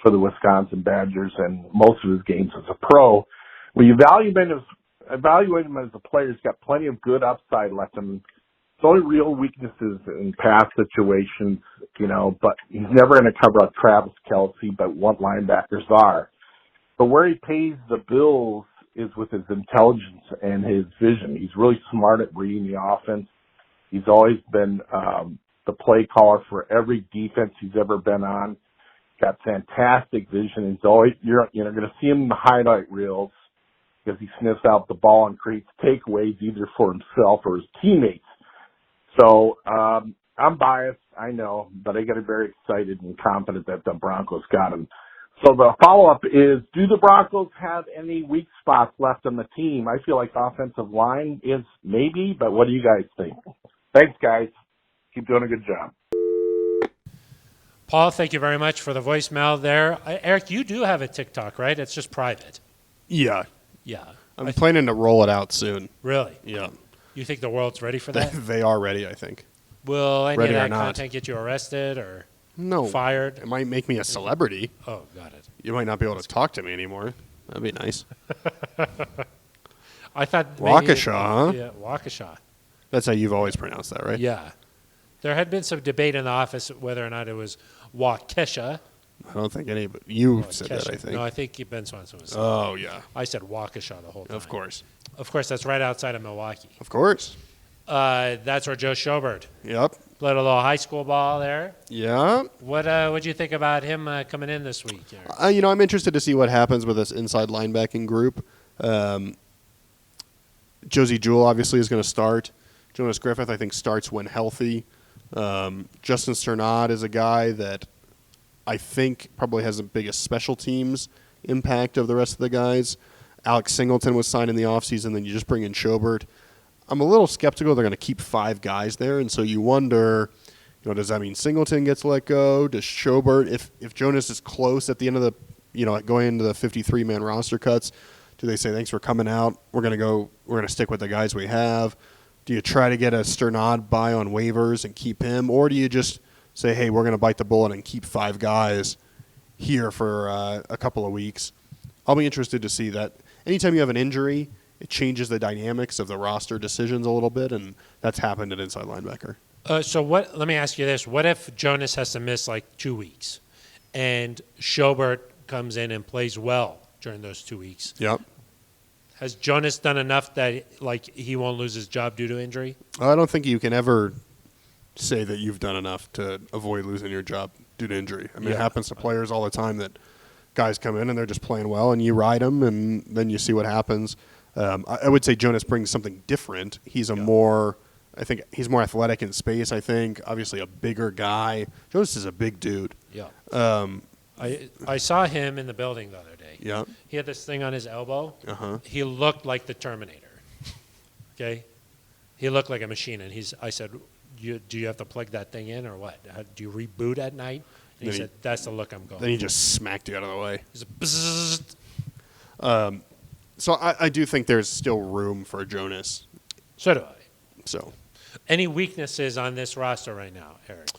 C: for the Wisconsin Badgers and most of his games as a pro. When you evaluate him as a player, he's got plenty of good upside left him. His only real weaknesses in pass situations, but he's never going to cover up Travis Kelce, but what linebackers are. But where he pays the bills is with his intelligence and his vision. He's really smart at reading the offense. He's always been the play caller for every defense he's ever been on. Got fantastic vision. He's always you're going to see him in the highlight reels because he sniffs out the ball and creates takeaways either for himself or his teammates. So I'm biased, I know, but I get very excited and confident that the Broncos got him. So the follow-up is, do the Broncos have any weak spots left on the team? I feel like offensive line is maybe, but what do you guys think? Thanks, guys. Keep doing a good job.
A: Paul, thank you very much for the voicemail there. Eric, you do have a TikTok, right? It's just private.
B: Yeah.
A: Yeah.
B: I'm planning to roll it out soon.
A: Really?
B: Yeah.
A: You think the world's ready for that?
B: They are ready, I think.
A: Will any
B: Ready
A: of
B: or
A: that
B: not.
A: content get you arrested or
B: No.
A: fired?
B: It might make me a celebrity.
A: Oh, got it.
B: You might not be able to talk to me anymore. That'd be nice.
A: I thought maybe
B: Waukesha, huh?
A: Yeah, Waukesha.
B: That's how you've always pronounced that, right?
A: Yeah. There had been some debate in the office whether or not it was Waukesha.
B: I don't think anybody. You
A: or
B: said
A: Kesha.
B: that, I think.
A: No, I think Ben Swanson was.
B: Oh, yeah.
A: I said Waukesha the whole time.
B: Of course.
A: Of course, that's right outside of Milwaukee.
B: Of course.
A: That's where Joe Schobert
B: Yep.
A: played a little high school ball there.
B: Yeah.
A: What'd you think about him coming in this week?
B: I'm interested to see what happens with this inside linebacking group. Josie Jewell obviously is going to start. Jonas Griffith, I think, starts when healthy. Justin Sternad is a guy that I think probably has the biggest special teams impact of the rest of the guys. Alex Singleton was signed in the offseason, then you just bring in Schobert. I'm a little skeptical they're going to keep 5 guys there, and so you wonder, does that mean Singleton gets let go? Does Schobert, if Jonas is close at the end of the, going into the 53-man roster cuts, do they say, thanks for coming out, we're going to stick with the guys we have? Do you try to get a Sternad buy on waivers and keep him, or do you just say, hey, we're going to bite the bullet and keep 5 guys here for a couple of weeks? I'll be interested to see that. Anytime you have an injury, it changes the dynamics of the roster decisions a little bit, and that's happened at inside linebacker.
A: Let me ask you this. What if Jonas has to miss like 2 weeks and Schobert comes in and plays well during those 2 weeks?
B: Yep.
A: Has Jonas done enough that he won't lose his job due to injury?
B: I don't think you can ever say that you've done enough to avoid losing your job due to injury. I mean, It happens to players all the time that guys come in and they're just playing well, and you ride them, and then you see what happens. I would say Jonas brings something different. He's I think he's more athletic in space, I think. Obviously a bigger guy. Jonas is a big dude.
A: Yeah. I saw him in the building the other day.
B: Yeah.
A: He had this thing on his elbow.
B: Uh-huh.
A: He looked like the Terminator. Okay? He looked like a machine, and I said, do you have to plug that thing in or what? Do you reboot at night? And he said, that's the look I'm going for.
B: Then he just smacked you out of the way.
A: He's a
B: So I do think there's still room for Jonas.
A: So do I.
B: So,
A: Any weaknesses on this roster right now, Eric?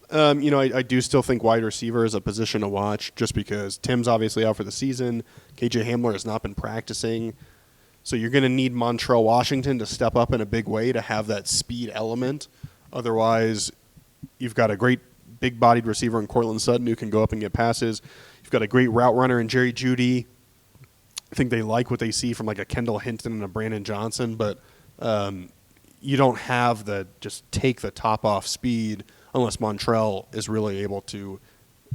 B: I do still think wide receiver is a position to watch just because Tim's obviously out for the season. KJ Hamler has not been practicing. So you're going to need Montrell Washington to step up in a big way to have that speed element. Otherwise, you've got a great big-bodied receiver in Cortland Sutton who can go up and get passes. You've got a great route runner in Jerry Jeudy. I think they like what they see from like a Kendall Hinton and a Brandon Johnson, but you don't have the just take the top off speed unless Montrell is really able to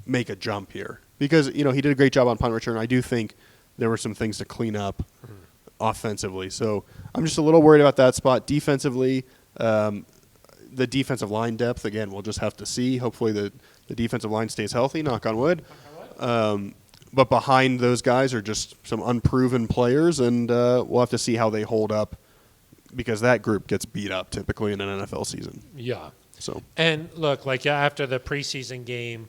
B: make a jump here. Because, he did a great job on punt return. I do think there were some things to clean up offensively. So I'm just a little worried about that spot. Defensively, the defensive line depth, again, we'll just have to see. Hopefully the defensive line stays healthy, knock on wood. But behind those guys are just some unproven players, and we'll have to see how they hold up because that group gets beat up typically in an NFL season.
A: Yeah.
B: So.
A: And look, like after the preseason game,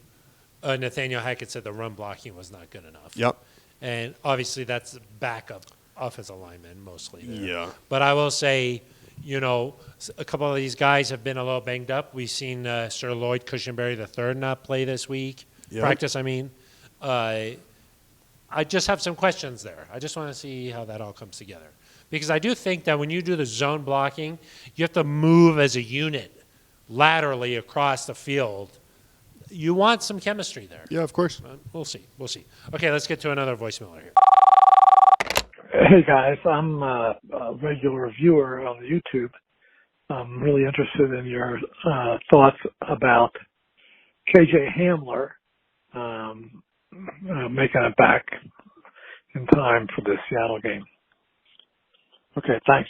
A: Nathaniel Hackett said the run blocking was not good enough.
B: Yep. And
A: obviously that's backup offensive lineman mostly there.
B: Yeah.
A: But I will say, a couple of these guys have been a little banged up. We've seen Sir Lloyd Cushenberry III not play this week.
B: Yep.
A: Practice, I mean. I just have some questions there. I just want to see how that all comes together. Because I do think that when you do the zone blocking, you have to move as a unit laterally across the field. You want some chemistry there.
B: Yeah, of course.
A: We'll see. Okay, let's get to another voicemail here.
D: Hey, guys. I'm a regular viewer on YouTube. I'm really interested in your thoughts about KJ Hamler making it back in time for the Seattle game. Okay, thanks.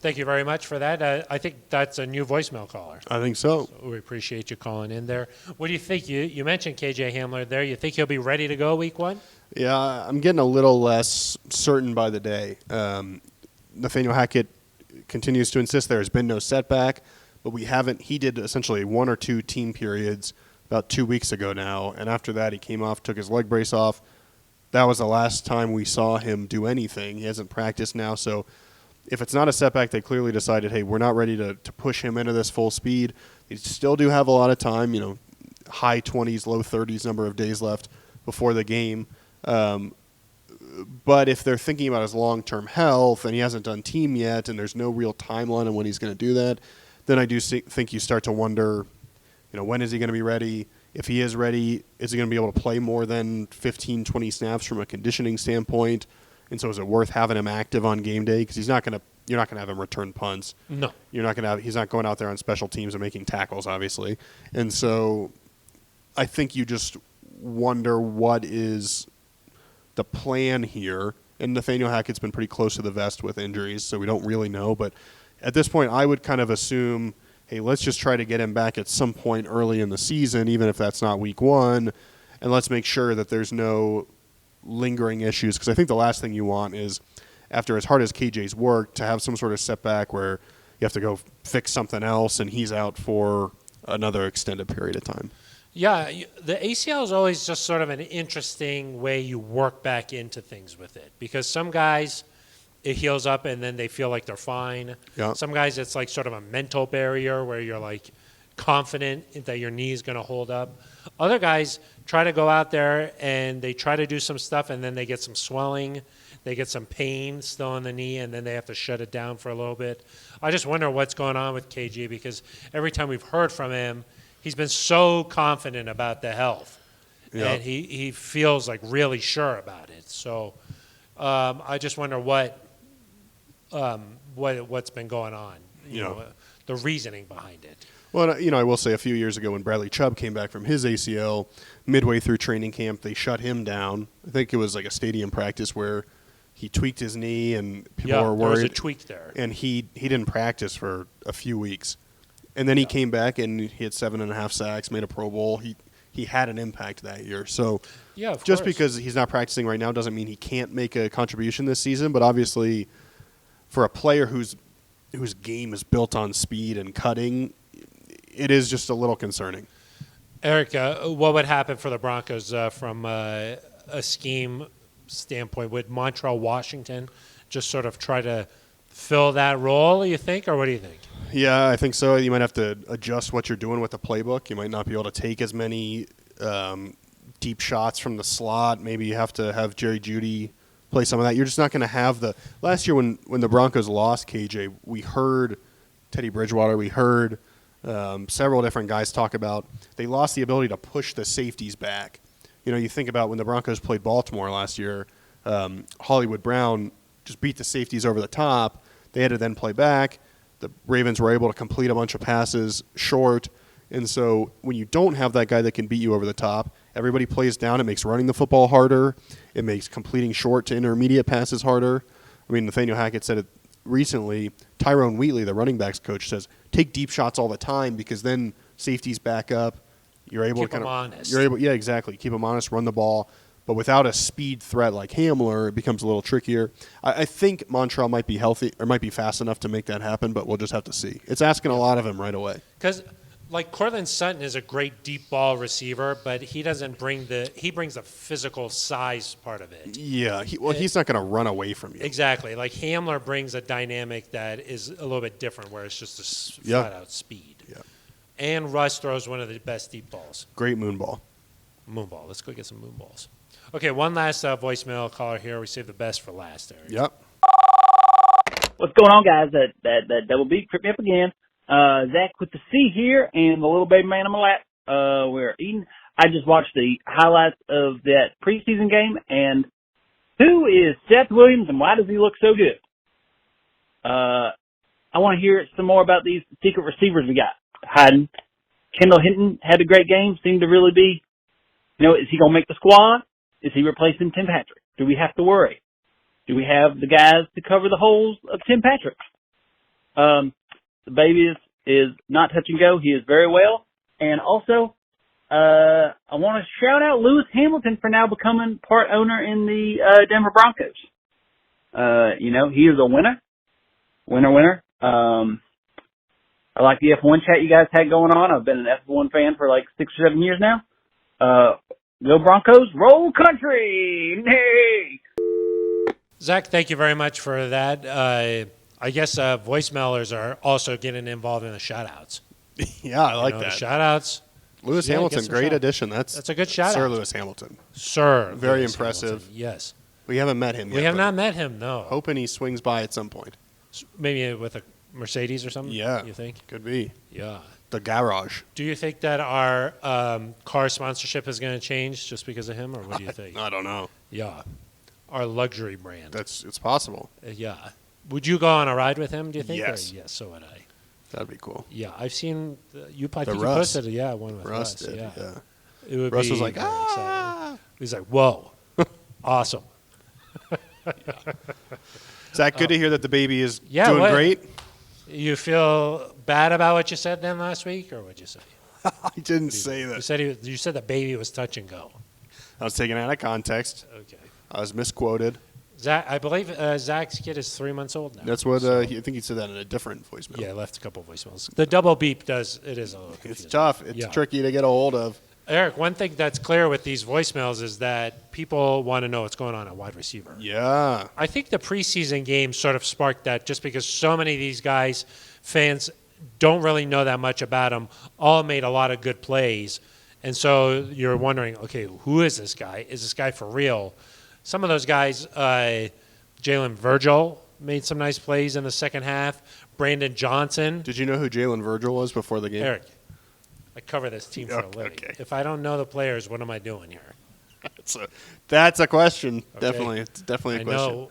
A: Thank you very much for that. I think that's a new voicemail caller.
B: I think so.
A: We appreciate you calling in there. What do you think? You mentioned KJ Hamler there. You think he'll be ready to go week one?
B: Yeah, I'm getting a little less certain by the day. Nathaniel Hackett continues to insist there has been no setback, but he did essentially 1 or 2 team periods about 2 weeks ago now, and after that he came off, took his leg brace off. That was the last time we saw him do anything. He hasn't practiced now, so if it's not a setback, they clearly decided, hey, we're not ready to push him into this full speed. They still do have a lot of time, high 20s, low 30s number of days left before the game. But if they're thinking about his long-term health and he hasn't done team yet and there's no real timeline on when he's going to do that, then I do think you start to wonder, when is he going to be ready? If he is ready, is he going to be able to play more than 15, 20 snaps from a conditioning standpoint? And so is it worth having him active on game day? Because you're not going to have him return punts.
A: No.
B: He's not going out there on special teams and making tackles, obviously. And so I think you just wonder what is the plan here. And Nathaniel Hackett's been pretty close to the vest with injuries, so we don't really know. But at this point, I would kind of assume, hey, let's just try to get him back at some point early in the season, even if that's not week one, and let's make sure that there's no lingering issues. Because I think the last thing you want is, after as hard as KJ's worked, to have some sort of setback where you have to go fix something else and he's out for another extended period of time.
A: Yeah, the ACL is always just sort of an interesting way you work back into things with it. Because some guys, it heals up and then they feel like they're fine.
B: Yeah.
A: Some guys, it's like sort of a mental barrier where you're like confident that your knee is going to hold up. Other guys try to go out there and they try to do some stuff and then they get some swelling. They get some pain still in the knee, and then they have to shut it down for a little bit. I just wonder what's going on with KG because every time we've heard from him, he's been so confident about the health, and he feels like really sure about it. So I just wonder what's been going on, the reasoning behind it.
B: Well, I will say a few years ago when Bradley Chubb came back from his ACL, midway through training camp, they shut him down. I think it was like a stadium practice where he tweaked his knee and people were worried.
A: There was a tweak there.
B: And he didn't practice for a few weeks. And then he came back and he had 7.5 sacks, made a Pro Bowl. He had an impact that year. So just because he's not practicing right now doesn't mean he can't make a contribution this season. But obviously for a player whose game is built on speed and cutting, it is just a little concerning.
A: Eric, what would happen for the Broncos from a scheme standpoint? Would Montrell Washington just sort of try to fill that role, you think, or what do you think?
B: Yeah, I think so. You might have to adjust what you're doing with the playbook. You might not be able to take as many deep shots from the slot. Maybe you have to have Jerry Jeudy play some of that. You're just not going to have the – last year when the Broncos lost KJ, we heard Teddy Bridgewater, we heard several different guys talk about they lost the ability to push the safeties back. You know, you think about when the Broncos played Baltimore last year, Hollywood Brown just beat the safeties over the top. They had to then play back. The Ravens were able to complete a bunch of passes short. And so when you don't have that guy that can beat you over the top, everybody plays down. It makes running the football harder. It makes completing short to intermediate passes harder. I mean, Nathaniel Hackett said it recently. Tyrone Wheatley, the running backs coach, says take deep shots all the time because then safeties back up. You're able
A: Keep
B: to kind
A: them
B: of
A: honest.
B: You're able, yeah, exactly. Keep them honest, run the ball. But without a speed threat like Hamler, it becomes a little trickier. I think Montreal might be healthy or might be fast enough to make that happen, but we'll just have to see. It's asking a lot of him right away.
A: Because, like, Cortland Sutton is a great deep ball receiver, but he doesn't bring he brings the physical size part of it.
B: Yeah, he's not going to run away from you.
A: Exactly. Like, Hamler brings a dynamic that is a little bit different, where it's just a flat-out speed.
B: Yeah.
A: And Russ throws one of the best deep balls.
B: Great moon ball.
A: Moonball. Let's go get some moonballs. Okay, one last voicemail caller here. We saved the best for last, Eric.
B: Yep.
E: What's going on, guys? That double beat tripped me up again. Zach with the C here and the little baby man on my lap. We're eating. I just watched the highlights of that preseason game, and who is Seth Williams and why does he look so good? I want to hear some more about these secret receivers we got hiding. Kendall Hinton had a great game, seemed to really be, is he going to make the squad? Is he replacing Tim Patrick? Do we have to worry? Do we have the guys to cover the holes of Tim Patrick? The baby is not touch and go. He is very well. And also, I want to shout out Lewis Hamilton for now becoming part owner in the Denver Broncos. He is a winner. Winner. I like the F1 chat you guys had going on. I've been an F1 fan for like 6 or 7 years now. Go Broncos, roll country! Nay!
A: Zach, thank you very much for that. I guess voicemailers are also getting involved in the shoutouts.
B: Yeah, I like
A: The
B: that.
A: shoutouts.
B: Lewis
A: Yeah,
B: Hamilton,
A: get some
B: great
A: shout-
B: addition.
A: That's a good shout-out.
B: Sir Lewis Hamilton.
A: Sir.
B: Very
A: Lewis
B: impressive.
A: Hamilton, yes.
B: We haven't met him yet.
A: We have
B: but
A: not met him, no.
B: hoping he swings by at some point.
A: Maybe with a Mercedes or something?
B: Yeah.
A: You think?
B: Could be.
A: Yeah.
B: The garage.
A: Do you think that our car sponsorship is going to change just because of him, or what do you think?
B: I don't know.
A: Yeah. Our luxury brand.
B: It's possible.
A: Yeah. Would you go on a ride with him, do you think?
B: Yes.
A: Or, yes, so would I.
B: That'd be cool.
A: Yeah, I've seen I think you
B: Russ.
A: posted one with
B: Russ
A: Russ.
B: did,
A: Yeah.
B: yeah.
A: It would
B: Russ
A: be
B: was like,
A: very exciting. He's like, whoa, awesome.
B: Zach, good to hear that the baby is
A: Yeah,
B: doing
A: what-
B: great.
A: You feel bad about what you said then last week, or what'd you say?
B: I didn't say
A: You
B: that.
A: said you said the baby was touch and go.
B: I was taken out of context.
A: Okay.
B: I was misquoted.
A: Zach, I believe Zach's kid is 3 months old now.
B: That's what
A: So-
B: I think he said that in a different voicemail.
A: Yeah, I left a couple voicemails. The double beep is a little confusing.
B: It's tough. It's
A: Yeah.
B: tricky to get a hold of.
A: Eric, one thing that's clear with these voicemails is that people want to know what's going on at wide receiver.
B: Yeah.
A: I think the preseason game sort of sparked that just because so many of these guys, fans, don't really know that much about them, all made a lot of good plays. And so you're wondering, okay, who is this guy? Is this guy for real? Some of those guys, Jalen Virgil made some nice plays in the second half. Brandon Johnson.
B: Did you know who Jalen Virgil was before the game?
A: Eric, I cover this team for a living.
B: Okay.
A: If I don't know the players, what am I doing here?
B: That's a question.
A: Okay.
B: Definitely. It's definitely a question.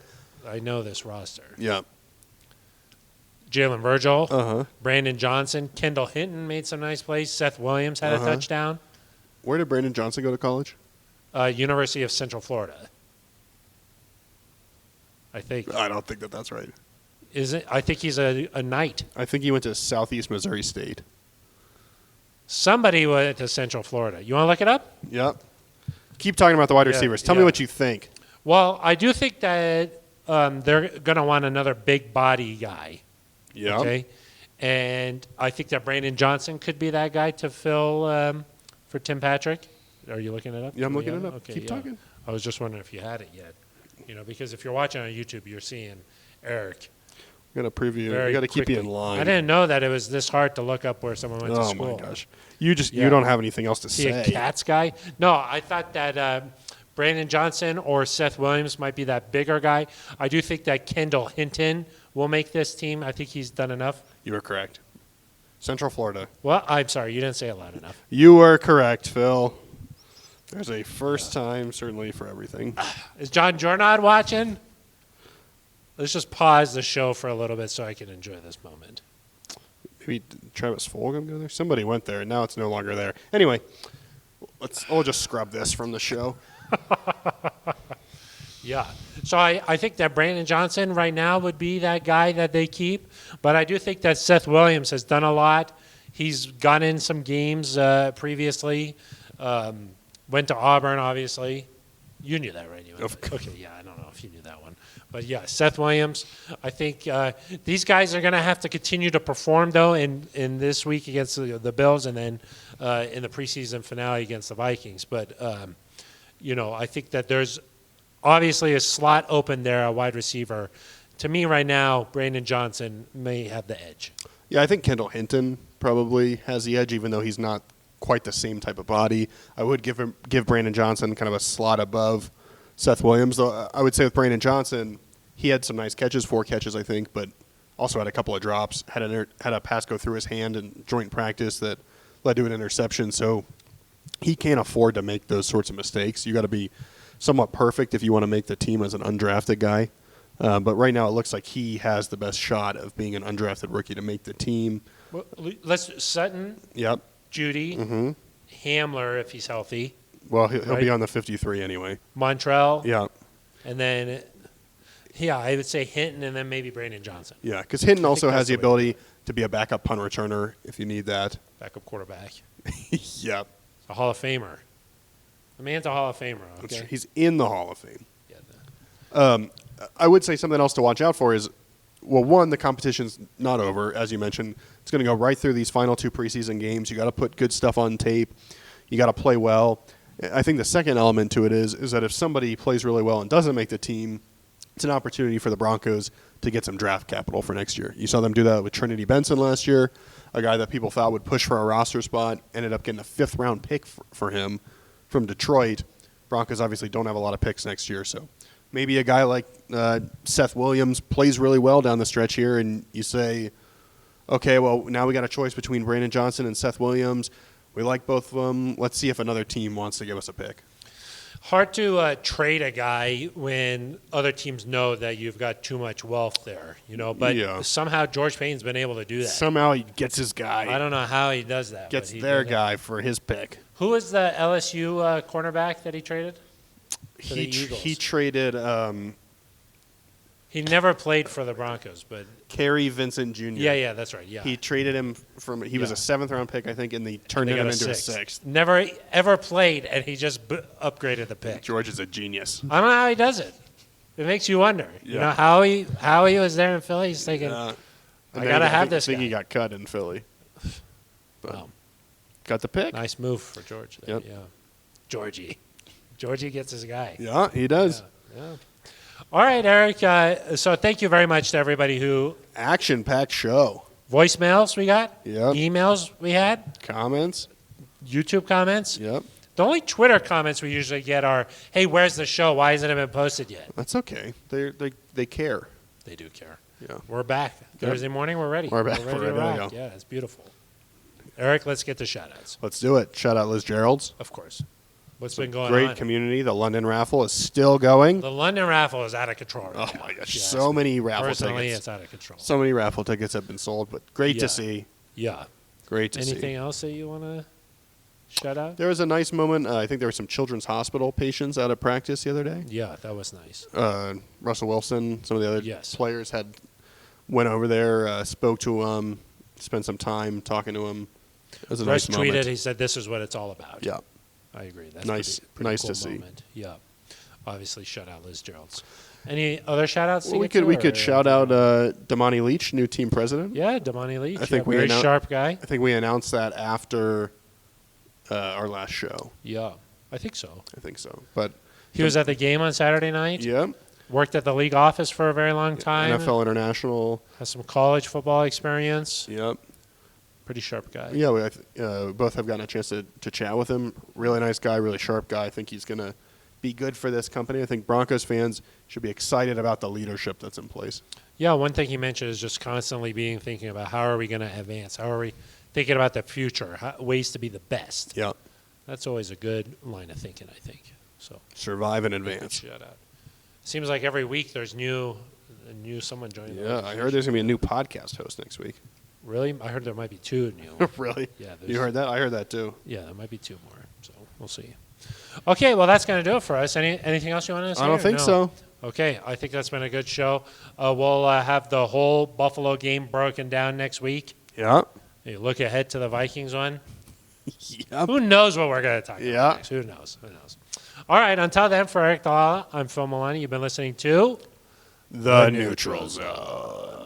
A: I know this roster.
B: Yeah.
A: Jalen Virgil,
B: Uh-huh.
A: Brandon Johnson, Kendall Hinton made some nice plays. Seth Williams had a touchdown.
B: Where did Brandon Johnson go to college?
A: University of Central Florida. I think.
B: I don't think that's right.
A: I think he's a Knight.
B: I think he went to Southeast Missouri State.
A: Somebody went to Central Florida. You want to look it up?
B: Yep. Keep talking about the wide receivers. Tell me
A: yeah.
B: what you think.
A: Well, I do think that they're going to want another big body guy.
B: Yeah.
A: Okay. And I think that Brandon Johnson could be that guy to fill for Tim Patrick. Are you looking it up?
B: Yeah, I'm
A: Do we
B: looking
A: have
B: it up.
A: Okay,
B: Keep
A: yeah.
B: talking.
A: I was just wondering if you had it yet. Because if you're watching on YouTube, you're seeing Eric
B: got to preview.
A: very
B: We got to keep you in
A: quickly.
B: line.
A: I didn't know that it was this hard to look up where someone went to
B: Oh
A: school.
B: my gosh, you
A: Yeah.
B: don't have anything else to
A: Is he a
B: say.
A: Cats guy? No, I thought that Brandon Johnson or Seth Williams might be that bigger guy. I do think that Kendall Hinton will make this team. I think he's done enough.
B: You were correct. Central Florida.
A: Well, I'm sorry, you didn't say it loud enough.
B: You were correct, Phil. There's a first time, certainly, for everything.
A: Is John Jornad watching? Let's just pause the show for a little bit so I can enjoy this moment.
B: Maybe Travis Fulgham go there? Somebody went there, and now it's no longer there. Anyway, we'll just scrub this from the show.
A: Yeah. So I think that Brandon Johnson right now would be that guy that they keep. But I do think that Seth Williams has done a lot. He's gone in some games previously. Went to Auburn, obviously. You knew that, right? Okay, yeah, I don't know if you knew that one. But, yeah, Seth Williams. I think these guys are going to have to continue to perform, though, in this week against the Bills and then in the preseason finale against the Vikings. But, I think that there's obviously a slot open there, a wide receiver. To me right now, Brandon Johnson may have the edge.
B: Yeah, I think Kendall Hinton probably has the edge, even though he's not quite the same type of body. I would give Brandon Johnson kind of a slot above Seth Williams, though. I would say with Brandon Johnson, he had some nice catches, 4 catches, I think, but also had a couple of drops. Had a pass go through his hand in joint practice that led to an interception. So he can't afford to make those sorts of mistakes. You got to be somewhat perfect if you want to make the team as an undrafted guy. But right now, it looks like he has the best shot of being an undrafted rookie to make the team.
A: Well, let's Sutton.
B: Yep.
A: Judy, Hamler if he's healthy,
B: Well, he'll
A: Right.
B: be on the 53 anyway.
A: Montrell,
B: Yeah.
A: and then I would say Hinton, and then maybe Brandon Johnson,
B: Yeah, because Hinton
A: I
B: also
A: think
B: has
A: that's
B: the
A: the way to
B: ability to be a backup punt returner if you need that.
A: backup quarterback,
B: Yep.
A: a Hall of Famer. The man's a Hall of Famer. Okay,
B: He's in the Hall of Fame.
A: yeah,
B: I would say something else to watch out for is, well, one, the competition's not over. As you mentioned, it's going to go right through these final 2 preseason games. You got to put good stuff on tape. You got to play well. I think the second element to it is that if somebody plays really well and doesn't make the team, it's an opportunity for the Broncos to get some draft capital for next year. You saw them do that with Trinity Benson last year, a guy that people thought would push for a roster spot, ended up getting a 5th-round pick for him from Detroit. Broncos obviously don't have a lot of picks next year, so maybe a guy like Seth Williams plays really well down the stretch here, and you say, okay, well, now we got a choice between Brandon Johnson and Seth Williams. We like both of them. Let's see if another team wants to give us a pick.
A: hard to trade a guy when other teams know that you've got too much wealth there, But
B: Yeah.
A: somehow George Payne's been able to do that.
B: Somehow he gets his guy.
A: I don't know how he does that.
B: Gets
A: but he
B: their
A: did it.
B: guy for his pick.
A: Who was the LSU cornerback that he traded? For the Eagles.
B: He traded
A: He never played for the Broncos, but
B: Kerry Vincent Jr.
A: yeah, that's right. Yeah,
B: He traded him from. He was
A: Yeah.
B: a 7th-round pick, I think, and they turned
A: They
B: him
A: got
B: into a
A: sixth.
B: 6th.
A: Never ever played, and he just upgraded the pick.
B: George is a genius.
A: I don't know how he does it. It makes you wonder. You
B: Yeah.
A: know how he was there in Philly. He's thinking,
B: And
A: I
B: then
A: gotta have
B: I
A: this
B: think
A: guy.
B: he got cut in Philly. But
A: Wow.
B: got the pick.
A: nice move for George. There.
B: Yep.
A: Yeah, Georgie gets his guy.
B: Yeah, he does.
A: Yeah. All right, Eric. So thank you very much to everybody who
B: Action-packed show.
A: voicemails we got,
B: Yep.
A: emails we had,
B: Comments.
A: YouTube comments.
B: Yep.
A: The only Twitter comments we usually get are, "Hey, where's the show? Why hasn't it been posted yet?"
B: That's okay. They care.
A: They do care.
B: Yeah.
A: We're back. Thursday morning, we're ready.
B: We're back.
A: We're ready
B: We're
A: to
B: ready to
A: rock.
B: go.
A: Yeah, it's beautiful. Eric, let's get the shout-outs.
B: Let's do it. Shout out Liz Gerald's.
A: Of course. What's been going
B: Great
A: on?
B: community. The London raffle is still going.
A: The London raffle is out of control right
B: Oh
A: now.
B: my gosh,
A: Yes.
B: so many raffle
A: Personally,
B: tickets.
A: it's out of control.
B: So many raffle tickets have been sold, but great
A: Yeah.
B: to see.
A: Yeah.
B: Great to
A: Anything
B: see.
A: else that you want to shout out?
B: There was a nice moment. I think there were some Children's Hospital patients out of practice the other day.
A: Yeah, that was nice.
B: Russell Wilson, some of the other
A: Yes.
B: players went over there, spoke to him, spent some time talking to him. It was a
A: Russ
B: nice moment.
A: tweeted, he said, "This is what it's all about."
B: Yeah.
A: I agree. That's
B: Nice-
A: pretty
B: nice
A: cool
B: to see.
A: moment. Yeah. Obviously, shout out Liz Gerald's. Any other shout outs?
B: Well, we could shout out Damani Leach, new team president.
A: Yeah, Damani Leach.
B: I think we
A: very
B: annou-
A: sharp guy.
B: I think we announced that after our last show.
A: Yeah, I think so.
B: I think so. But
A: He was at the game on Saturday night.
B: yeah,
A: Worked at the league office for a very long time.
B: NFL international.
A: Has some college football experience.
B: Yep.
A: Pretty sharp guy.
B: Yeah, we both have gotten a chance to chat with him. Really nice guy, really sharp guy. I think he's going to be good for this company. I think Broncos fans should be excited about the leadership that's in place.
A: Yeah, one thing he mentioned is just constantly thinking about how are we going to advance? How are we thinking about the future? Ways to be the best.
B: Yeah.
A: That's always a good line of thinking, I think. So
B: survive and advance.
A: Shout out. Seems like every week there's someone joining.
B: Yeah, I heard there's going to be a new podcast host next week.
A: Really? I heard there might be 2 new.
B: Really?
A: Yeah.
B: You heard that? I heard that too.
A: Yeah, there might be 2 more. So we'll see. Okay, well, that's going to do it for us. Anything else you want to say?
B: I don't think so.
A: Okay, I think that's been a good show. We'll have the whole Buffalo game broken down next week.
B: Yeah.
A: You look ahead to the Vikings one.
B: Yep.
A: Who knows what we're going to talk about next? Who knows? All right, until then, for Eric Dalala, I'm Phil Milani. You've been listening to
B: The Neutral Zone.